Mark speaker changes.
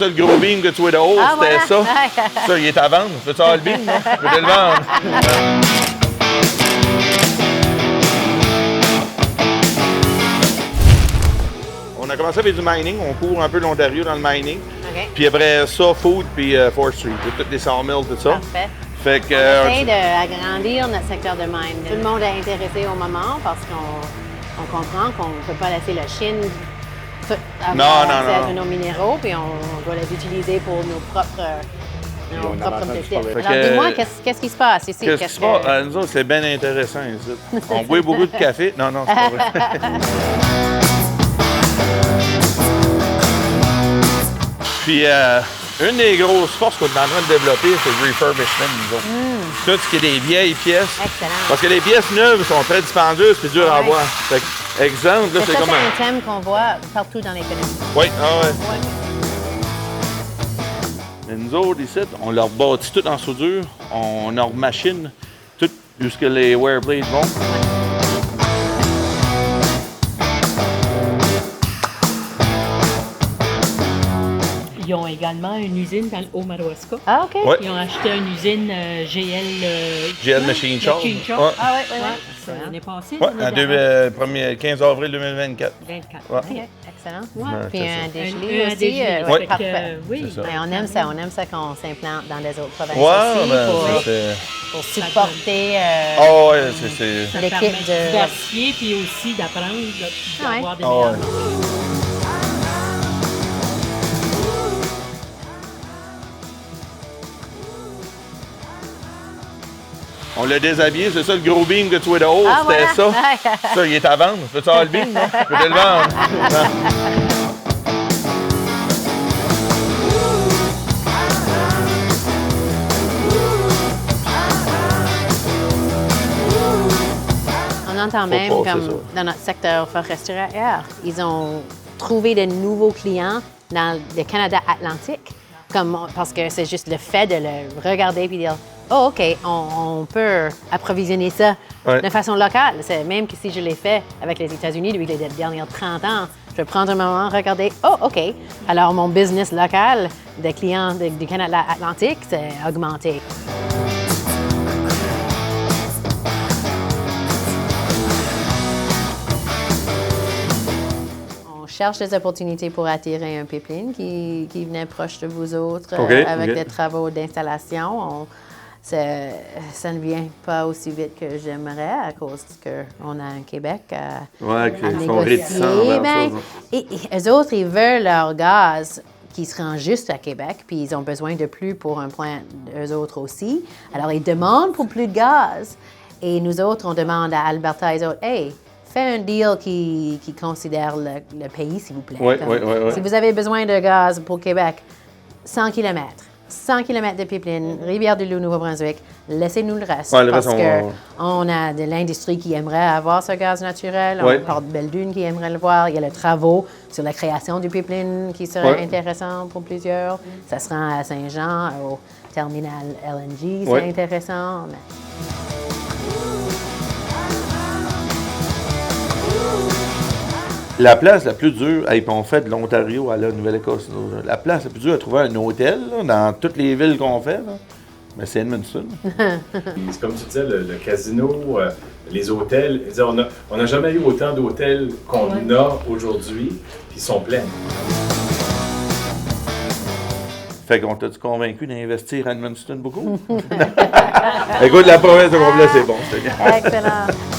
Speaker 1: Ça, le gros beam que tu vois de haut, c'était
Speaker 2: voilà.
Speaker 1: ça. Ça, il est à vendre. Veux-tu avoir le beam, là? Je vais te le vendre. On a commencé avec du mining. On court un peu l'Ontario dans le mining.
Speaker 2: OK.
Speaker 1: Puis après ça, food puis forestry. Toutes les sawmills, tout ça.
Speaker 2: Parfait.
Speaker 1: Fait que,
Speaker 2: On essaie d'agrandir notre secteur de mine. Tout le monde est intéressé au moment parce qu'on comprend qu'on ne peut pas laisser la Chine avoir accès à nos minéraux, puis on doit les utiliser pour nos propres objectifs. Alors, dis-moi, qu'est-ce qui se passe ici?
Speaker 1: Qu'est-ce qui se passe? Nous autres, c'est bien intéressant ici. On boit beaucoup de café. Non, c'est pas vrai. Puis, une des grosses forces qu'on est en train de développer, c'est le refurbishment, nous autres. Tout ce qui est des vieilles pièces.
Speaker 2: Excellent.
Speaker 1: Parce que les pièces neuves sont très dispendieuses et dures à avoir. Fait que, exemple, là, c'est comme
Speaker 2: un thème qu'on voit partout dans l'économie.
Speaker 1: Oui, ouais. Mais nous autres, ici, on leur bâtit tout en soudure. On leur machine tout jusque les wear blades vont.
Speaker 3: Ils ont également une usine dans le Haut-Madawaska.
Speaker 2: Ah, OK.
Speaker 1: Ouais.
Speaker 3: Ils ont acheté une usine
Speaker 1: GL Machine Shop.
Speaker 3: Machine Shop.
Speaker 1: Ouais.
Speaker 2: Ah, oui.
Speaker 3: Ça, l'année passée.
Speaker 1: Oui,
Speaker 3: l'année
Speaker 1: en 15 avril 2024.
Speaker 3: 24.
Speaker 1: Ouais.
Speaker 2: OK, excellent.
Speaker 3: Ouais.
Speaker 2: Puis un
Speaker 3: Un
Speaker 2: dégelé aussi.
Speaker 3: dégelé.
Speaker 1: Oui.
Speaker 2: Parfait.
Speaker 3: Oui.
Speaker 1: C'est ça.
Speaker 2: Ouais, on aime ça qu'on s'implante dans des autres provinces
Speaker 1: Ouais,
Speaker 2: aussi
Speaker 1: ben, c'est.
Speaker 2: pour supporter
Speaker 1: Oh, ouais, c'est.
Speaker 3: Ça
Speaker 2: l'équipe
Speaker 3: permet de
Speaker 2: de-
Speaker 3: diversifier puis aussi d'apprendre, là, puis
Speaker 2: Ah ouais.
Speaker 3: d'avoir des
Speaker 1: Ah
Speaker 3: meilleurs
Speaker 1: ouais.
Speaker 3: marchés.
Speaker 1: On l'a déshabillé, c'est ça le gros beam que tu vois de haut,
Speaker 2: Ah,
Speaker 1: c'était
Speaker 2: voilà.
Speaker 1: ça. Ça, il est à vendre. Veux-tu avoir le beam, là? Je vais te le vendre.
Speaker 2: On entend même,
Speaker 1: Faut pas,
Speaker 2: comme
Speaker 1: c'est ça.
Speaker 2: dans notre secteur forestier, ils ont trouvé de nouveaux clients dans le Canada atlantique, parce que c'est juste le fait de le regarder et dire « Oh, OK, on peut approvisionner ça
Speaker 1: Ouais.
Speaker 2: de façon locale. » Même que si je l'ai fait avec les États-Unis depuis les derniers 30 ans, je vais prendre un moment, regarder « Oh, OK, alors mon business local de clients du Canada atlantique s'est augmenté. » On cherche des opportunités pour attirer un pipeline qui venait proche de vous autres
Speaker 1: OK,
Speaker 2: avec
Speaker 1: OK.
Speaker 2: des travaux d'installation. Ça ne vient pas aussi vite que j'aimerais à cause qu'on a un Québec à
Speaker 1: Ouais, qu'ils sont
Speaker 2: négocier.
Speaker 1: réticents envers
Speaker 2: Ben,
Speaker 1: ça.
Speaker 2: et eux autres, ils veulent leur gaz qui se rend juste à Québec, puis ils ont besoin de plus pour un plan eux autres aussi. Alors, ils demandent pour plus de gaz. Et nous autres, on demande à Alberta, les autres, « Hey, fais un deal qui considère le pays, s'il vous plaît. »
Speaker 1: Ouais,
Speaker 2: Comme,
Speaker 1: ouais.
Speaker 2: Si vous avez besoin de gaz pour Québec, 100 km. 100 km de pipeline, Rivière-du-Loup, Nouveau-Brunswick, laissez-nous le reste.
Speaker 1: Ouais, le reste,
Speaker 2: parce qu'on a de l'industrie qui aimerait avoir ce gaz naturel,
Speaker 1: Ouais.
Speaker 2: on porte Belle-Dune qui aimerait le voir, il y a le travaux sur la création du pipeline qui serait
Speaker 1: Ouais.
Speaker 2: intéressant pour plusieurs. Ça se rend à Saint-Jean, au terminal LNG, c'est
Speaker 1: Ouais.
Speaker 2: intéressant. Mais...
Speaker 1: La place la plus dure, hey, puis on fait de l'Ontario à la Nouvelle-Écosse. Là. La place la plus dure à trouver un hôtel là, dans toutes les villes qu'on fait, là, mais c'est Edmundston.
Speaker 4: C'est comme tu disais, le casino, les hôtels. Je veux dire, on n'a jamais eu autant d'hôtels qu'on a aujourd'hui, puis ils sont pleins.
Speaker 1: Fait qu'on t'a-tu convaincu d'investir à Edmundston beaucoup? Écoute, la province de complet, c'est bon.
Speaker 2: Excellent.